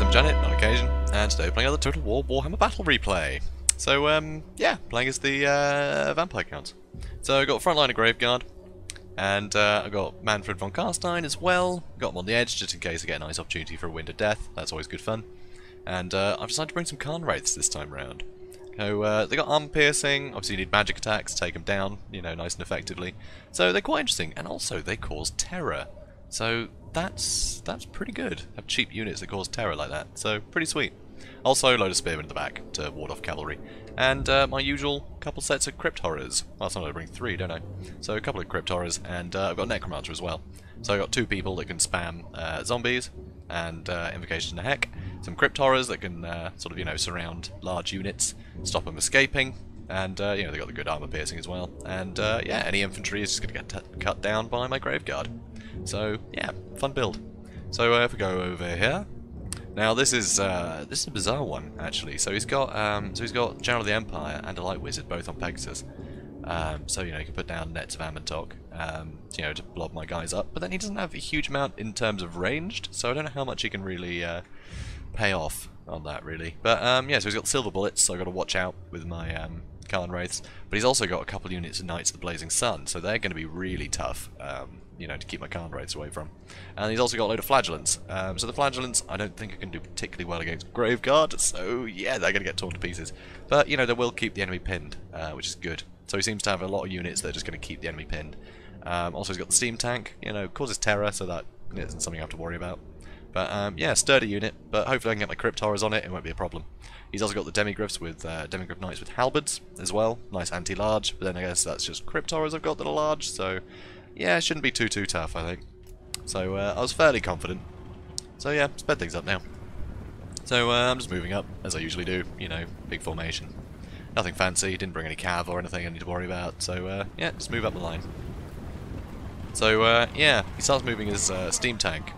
I'm JanetOnOccasion, and today we're playing another Total War Warhammer Battle Replay. So, yeah, playing as the Vampire Count. So I've got Frontline of Graveguard, and I've got Manfred von Carstein as well. Got him on the edge just in case I get a nice opportunity for a Wind of Death. That's always good fun. And I've decided to bring some Khan Wraiths this time round. So they got armor piercing, obviously you need magic attacks to take them down, you know, nice and effectively. So they're quite interesting, and also they cause terror. So that's pretty good. Have cheap units that cause terror like that. So pretty sweet. Also, a load of spearmen in the back to ward off cavalry. And my usual couple sets of crypt horrors. Well, sometimes I bring 3, don't I? So a couple of crypt horrors, and I've got necromancer as well. So I've got 2 people that can spam zombies and invocation to heck. Some crypt horrors that can sort of, you know, surround large units, stop them escaping. And, you know, they got the good armor piercing as well. And, yeah, any infantry is just going to get cut down by my Graveguard. So, yeah, fun build. So, if we go over here. Now, this is a bizarre one, actually. So he's got General of the Empire and a Light Wizard, both on Pegasus. So, you know, you can put down nets of Amantok, you know, to blob my guys up. But then he doesn't have a huge amount in terms of ranged, so I don't know how much he can really pay off on that, really. But, yeah, so he's got silver bullets, so I've got to watch out with my Khan Wraiths. But he's also got a couple units of Knights of the Blazing Sun, so they're going to be really tough, you know, to keep my Khan Wraiths away from. And he's also got a load of Flagellants. So the Flagellants, I don't think I can do particularly well against Graveguard, so yeah, they're going to get torn to pieces. But, you know, they will keep the enemy pinned, which is good. So he seems to have a lot of units that are just going to keep the enemy pinned. Also, he's got the Steam Tank, you know, causes terror, so that isn't something I have to worry about. But, yeah, sturdy unit, but hopefully I can get my Crypt Horrors on it, it won't be a problem. He's also got the Demigryphs with, Demigryph Knights with Halberds as well, nice anti-large, but then I guess that's just Crypt Horrors I've got that are large, so yeah, it shouldn't be too tough, I think. So, I was fairly confident. So yeah, sped things up now. So, I'm just moving up, as I usually do, you know, big formation. Nothing fancy, didn't bring any cav or anything I need to worry about, so, yeah, just move up the line. So, yeah, he starts moving his steam tank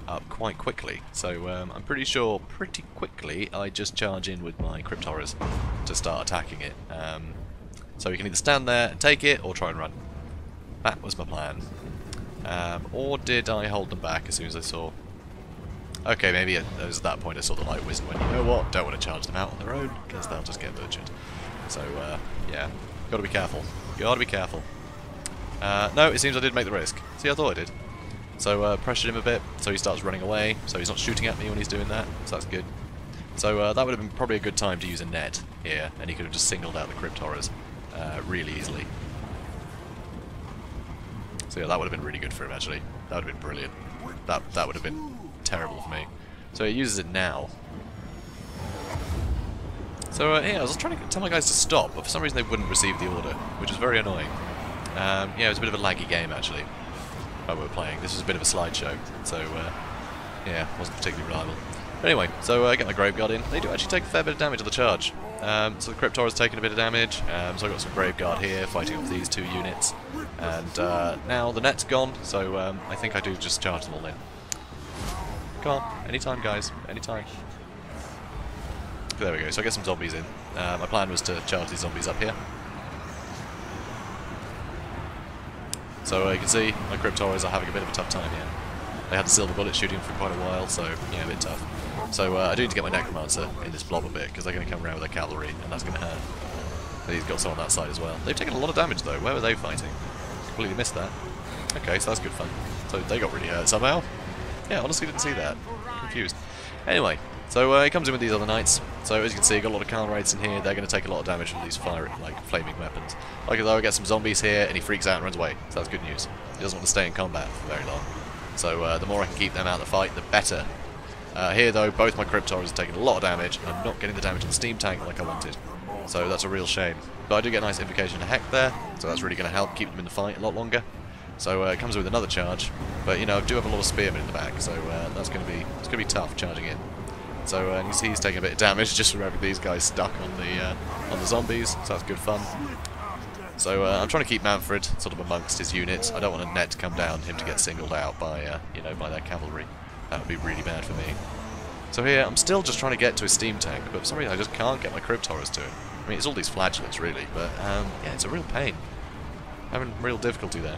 up quite quickly, so I'm pretty sure pretty quickly I just charge in with my Crypt Horrors to start attacking it. So we can either stand there and take it, or try and run. That was my plan. Or did I hold them back as soon as I saw... Okay, maybe it was at that point I saw the Light Wizard and went, you know what, don't want to charge them out on their own, because they'll just get butchered. So, yeah, gotta be careful. Gotta be careful. No, it seems I did make the risk. See, I thought I did. So, pressured him a bit, so he starts running away, so he's not shooting at me when he's doing that, so that's good. So, that would have been probably a good time to use a net here, and he could have just singled out the Crypt Horrors really easily. So yeah, that would have been really good for him, actually. That would have been brilliant. That would have been terrible for me. So he uses it now. So yeah, I was trying to tell my guys to stop, but for some reason they wouldn't receive the order, which was very annoying. Yeah, it was a bit of a laggy game, actually, while we were playing. This was a bit of a slideshow, so yeah, wasn't particularly reliable. But anyway, so I get my Graveguard in. They do actually take a fair bit of damage on the charge. So the Crypt Horror's taken a bit of damage, so I've got some Graveguard here fighting off these 2 units. And now the net's gone, so I think I do just charge them all in. Come on, anytime guys, anytime. There we go, so I get some zombies in. My plan was to charge these zombies up here. So you can see my Crypt Horrors are having a bit of a tough time here. They had the silver bullet shooting for quite a while, so yeah, a bit tough. So I do need to get my Necromancer in this blob a bit, because they're going to come around with their cavalry, and that's going to hurt. He's got some on that side as well. They've taken a lot of damage though. Where were they fighting? Completely missed that. Okay, so that's good fun. So they got really hurt somehow. Yeah, honestly didn't see that. Confused. Anyway, so he comes in with these other knights. So as you can see, got a lot of Khan Wraiths in here. They're going to take a lot of damage from these flaming weapons. Like though, I get some zombies here, and he freaks out and runs away. So that's good news. He doesn't want to stay in combat for very long. So the more I can keep them out of the fight, the better. Here though, both my Crypt Horrors are taking a lot of damage, and I'm not getting the damage on the steam tank like I wanted. So that's a real shame. But I do get a nice invocation to heck there, so that's really going to help keep them in the fight a lot longer. So it comes with another charge, but you know I do have a lot of spearmen in the back, so that's going to be tough charging in. So and you see he's taking a bit of damage just from having these guys stuck on the zombies, so that's good fun. So I'm trying to keep Manfred sort of amongst his units. I don't want a net to come down, him to get singled out by you know, by their cavalry. That would be really bad for me. So here I'm still just trying to get to his steam tank, but for some reason I just can't get my Crypt Horrors to him. I mean, it's all these Flagellants really, but yeah, it's a real pain. Having real difficulty there.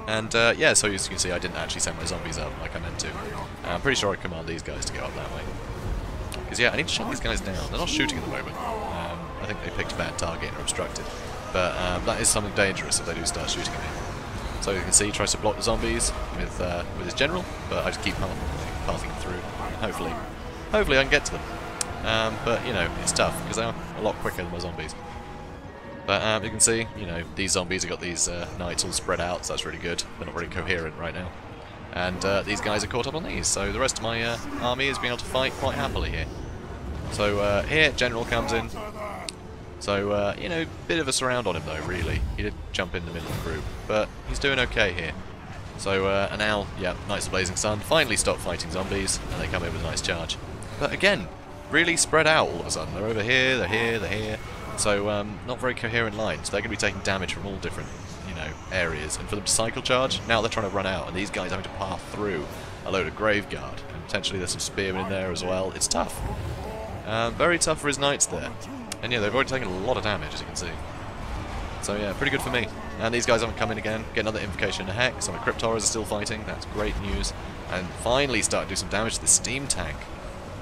And yeah, so as you can see, I didn't actually send my zombies up like I meant to. I'm pretty sure I command these guys to go up that way. Because yeah, I need to shut these guys down. They're not shooting at the moment. I think they picked a bad target and are obstructed. But that is something dangerous if they do start shooting at me. So you can see he tries to block the zombies with his general, but I just keep passing them through. And hopefully I can get to them. But you know, it's tough because they're a lot quicker than my zombies. But you can see, you know, these zombies have got these knights all spread out, so that's really good. They're not very coherent right now. And these guys are caught up on these, so the rest of my army is being able to fight quite happily here. So here, General comes in. So, you know, bit of a surround on him though, really. He did jump in the middle of the group, but he's doing okay here. So, and now, yeah, Knights of the Blazing Sun finally stop fighting zombies, and they come in with a nice charge. But again, really spread out all of a sudden. They're over here, they're here, they're here. So, not very coherent lines. They're going to be taking damage from all different, you know, areas. And for them to cycle charge, now they're trying to run out, and these guys are having to pass through a load of Graveguard. And potentially there's some spearmen in there as well. It's tough. Very tough for his knights there. And yeah, they've already taken a lot of damage, as you can see. So yeah, pretty good for me. And these guys haven't come in again. Get another Invocation and a Hex. So my Crypt Horrors are still fighting. That's great news. And finally start to do some damage to the steam tank.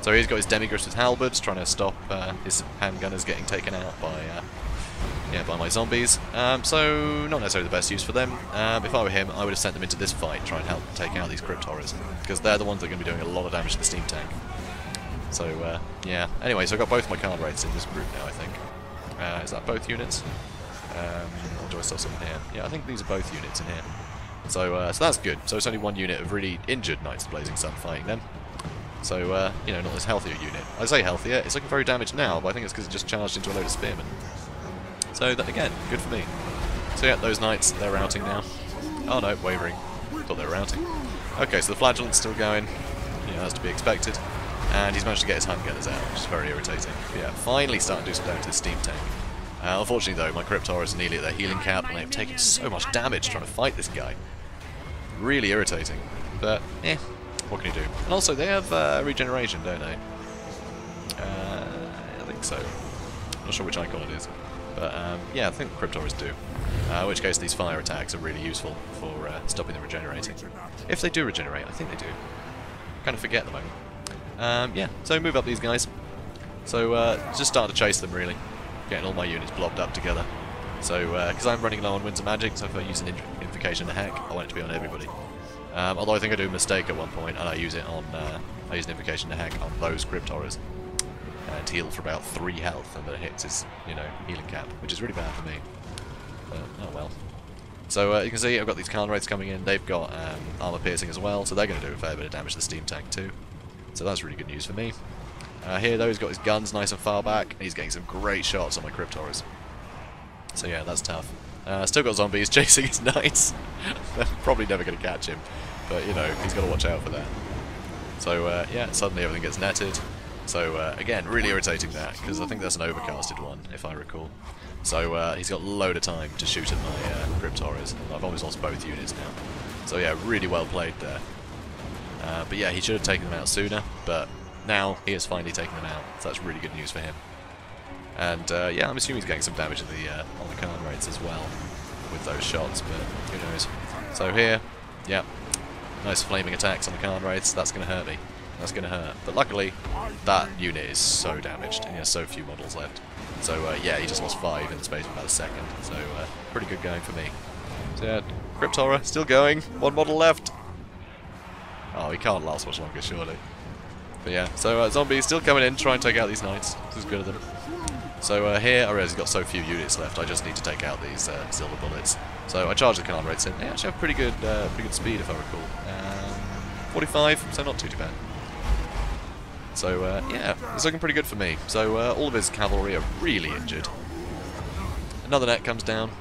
So he's got his Demigriffs with halberds, trying to stop his handgunners getting taken out by my zombies. So not necessarily the best use for them. If I were him, I would have sent them into this fight, try and help take out these Crypt Horrors, because they're the ones that are going to be doing a lot of damage to the steam tank. So, yeah. Anyway, so I've got both my card rates in this group now, I think. Is that both units? Or do I still have some here? Yeah, I think these are both units in here. So, so that's good. So it's only one unit of really injured Knights of the Blazing Sun fighting them. So, you know, not this healthier unit. I say healthier, it's looking very damaged now, but I think it's because it just charged into a load of spearmen. So, that, again, good for me. So yeah, those Knights, they're routing now. Oh no, wavering. Thought they were routing. Okay, so the Flagellant's still going. Yeah, that's to be expected. And he's managed to get his handgunners out, which is very irritating. But yeah, finally starting to do some damage to the steam tank. Unfortunately though, my Crypt Horrors are nearly at their healing cap, and they've taken so much damage trying to fight this guy. Really irritating. But, what can you do? And also, they have regeneration, don't they? I think so. Not sure which icon it is. But, yeah, I think the Crypt Horrors do. In which case, these fire attacks are really useful for stopping them regenerating. If they do regenerate, I think they do. Kind of forget at the moment. Yeah, so move up these guys. So, just start to chase them, really. Getting all my units blobbed up together. So, because I'm running low on Winds of Magic, so if I use an Invocation and a Heck, I want it to be on everybody. Although I think I do a mistake at one point, and I use it on, I use an Invocation and a Heck on those Crypt Horrors. To heal for about 3 health, and then it hits his, you know, healing cap, which is really bad for me. Oh well. So, you can see I've got these Khan Wraiths coming in, they've got armor piercing as well, so they're going to do a fair bit of damage to the steam tank too. So that's really good news for me. Here though, he's got his guns nice and far back, and he's getting some great shots on my Crypt Horrors. So yeah, that's tough. Still got zombies chasing his knights. They're probably never going to catch him, but you know, he's got to watch out for that. So yeah, suddenly everything gets netted. So again, really irritating that, because I think that's an overcasted one, if I recall. So he's got a load of time to shoot at my Crypt Horrors, and I've almost lost both units now. So yeah, really well played there. But yeah, he should have taken them out sooner, but now he has finally taken them out, so that's really good news for him. And yeah, I'm assuming he's getting some damage on the Khan Wraiths as well with those shots, but who knows. So here, yeah, nice flaming attacks on the Khan Wraiths. That's going to hurt me. That's going to hurt. But luckily, that unit is so damaged, and he has so few models left. So yeah, he just lost 5 in the space of about a second. So pretty good going for me. So yeah, Crypt Horror still going. 1 model left. Oh, he can't last much longer, surely. But yeah, so zombies still coming in, try and take out these knights. This is good of them. So here, I realise he's got so few units left, I just need to take out these silver bullets. So I charge the Khan Wraiths in. They actually have pretty good speed, if I recall. 45, so not too bad. So yeah, it's looking pretty good for me. So all of his cavalry are really injured. Another net comes down.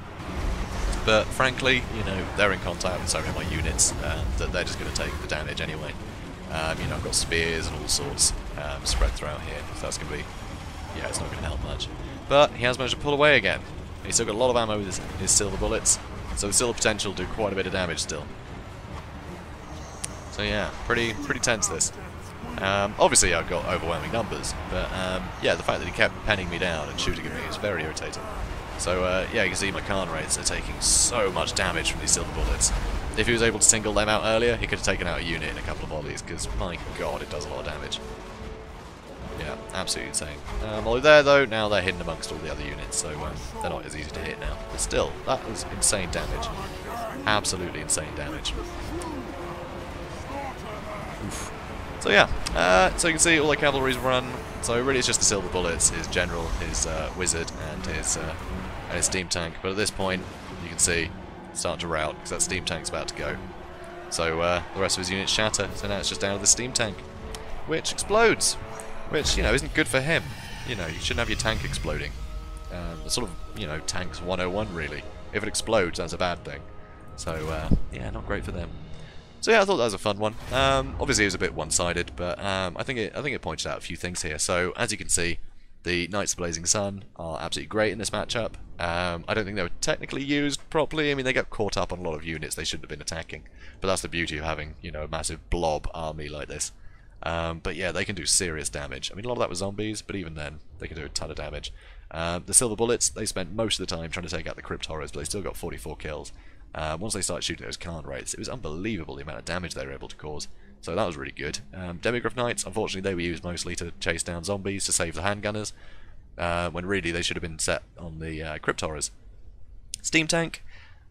But frankly, you know, they're in contact with so many of my units that they're just going to take the damage anyway. You know, I've got spears and all sorts spread throughout here, so that's going to be, yeah, it's not going to help much. But he has managed to pull away again. He's still got a lot of ammo with his silver bullets, so the silver potential will do quite a bit of damage still. So yeah, pretty tense this. Obviously I've got overwhelming numbers, but yeah, the fact that he kept penning me down and shooting at me is very irritating. So yeah, you can see my Khan Wraiths are taking so much damage from these silver bullets. if he was able to single them out earlier, he could have taken out a unit in a couple of volleys, because, my god, it does a lot of damage. Yeah, absolutely insane. Although there, though, now they're hidden amongst all the other units, so they're not as easy to hit now. But still, that was insane damage. Absolutely insane damage. Oof. So yeah, so you can see all the cavalry's run. So really it's just the silver bullets, his general, his wizard, and his steam tank. But at this point, you can see it's starting to rout, because that steam tank's about to go. So the rest of his units shatter, so now it's just down to the steam tank, which explodes. Which, you know, isn't good for him. You know, you shouldn't have your tank exploding. It's sort of, you know, tanks 101 really. If it explodes, that's a bad thing. So, yeah, not great for them. So yeah, I thought that was a fun one. Obviously it was a bit one-sided, but I think it pointed out a few things here. So, as you can see, the Knights of the Blazing Sun are absolutely great in this matchup. I don't think they were technically used properly. I mean, they got caught up on a lot of units they shouldn't have been attacking. But that's the beauty of having, you know, a massive blob army like this. But yeah, they can do serious damage. I mean, a lot of that was zombies, but even then, they can do a ton of damage. The silver bullets, they spent most of the time trying to take out the crypt horrors, but they still got 44 kills. Once they started shooting those Khan rates, it was unbelievable the amount of damage they were able to cause. So that was really good. Demigryph Knights, unfortunately, they were used mostly to chase down zombies to save the handgunners, when really they should have been set on the crypt horrors. Steam Tank,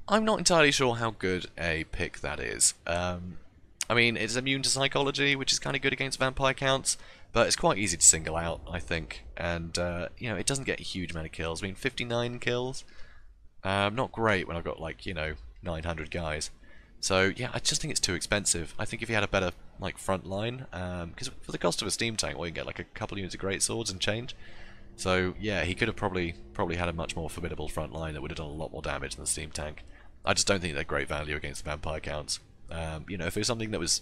I'm not entirely sure how good a pick that is. I mean, it's immune to psychology, which is kind of good against vampire counts, but it's quite easy to single out, I think. And, you know, it doesn't get a huge amount of kills. I mean, 59 kills? Not great when I've got, like, you know, 900 guys. So, yeah, I just think it's too expensive. I think if he had a better, like, front line, because for the cost of a steam tank, well, you can get, like, a couple units of great swords and change. So, yeah, he could have probably had a much more formidable front line that would have done a lot more damage than the steam tank. I just don't think they're great value against the vampire counts. You know, if it was something that was,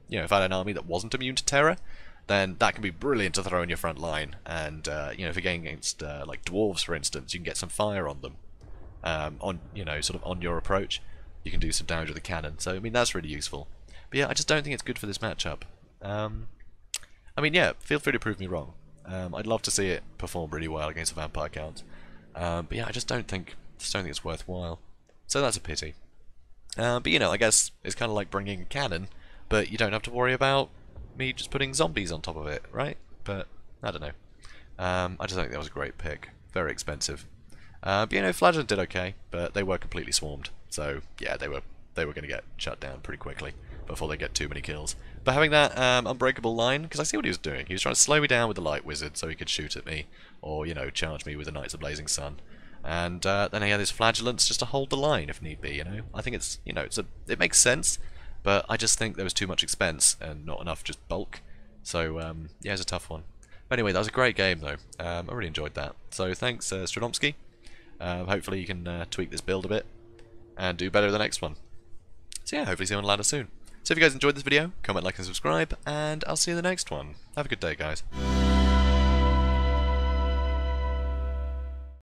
you know, if I had an army that wasn't immune to terror, then that can be brilliant to throw in your front line. And, you know, if you're going against, like, dwarves, for instance, you can get some fire on them. On, you know, sort of on your approach, you can do some damage with the cannon. So, I mean, that's really useful. But yeah, I just don't think it's good for this matchup. I mean, yeah, feel free to prove me wrong. I'd love to see it perform really well against the vampire count. But yeah, I just don't think it's worthwhile. So that's a pity. But you know, I guess it's kind of like bringing a cannon, but you don't have to worry about me just putting zombies on top of it, right? But I don't know. I just think that was a great pick. Very expensive. But you know, Flagellant did okay, but they were completely swarmed. So yeah, they were going to get shut down pretty quickly before they get too many kills. But having that unbreakable line, because I see what he was doing. He was trying to slow me down with the light wizard so he could shoot at me, or you know, charge me with the Knights of the Blazing Sun. And then he had his flagellants just to hold the line if need be. You know, I think it's, you know, it makes sense, but I just think there was too much expense and not enough just bulk. So yeah, it's a tough one. But anyway, that was a great game though. I really enjoyed that. So thanks, Stradomski. Hopefully you can tweak this build a bit and do better the next one. So yeah, hopefully see you on ladder soon. So if you guys enjoyed this video, comment, like, and subscribe, and I'll see you in the next one. Have a good day, guys.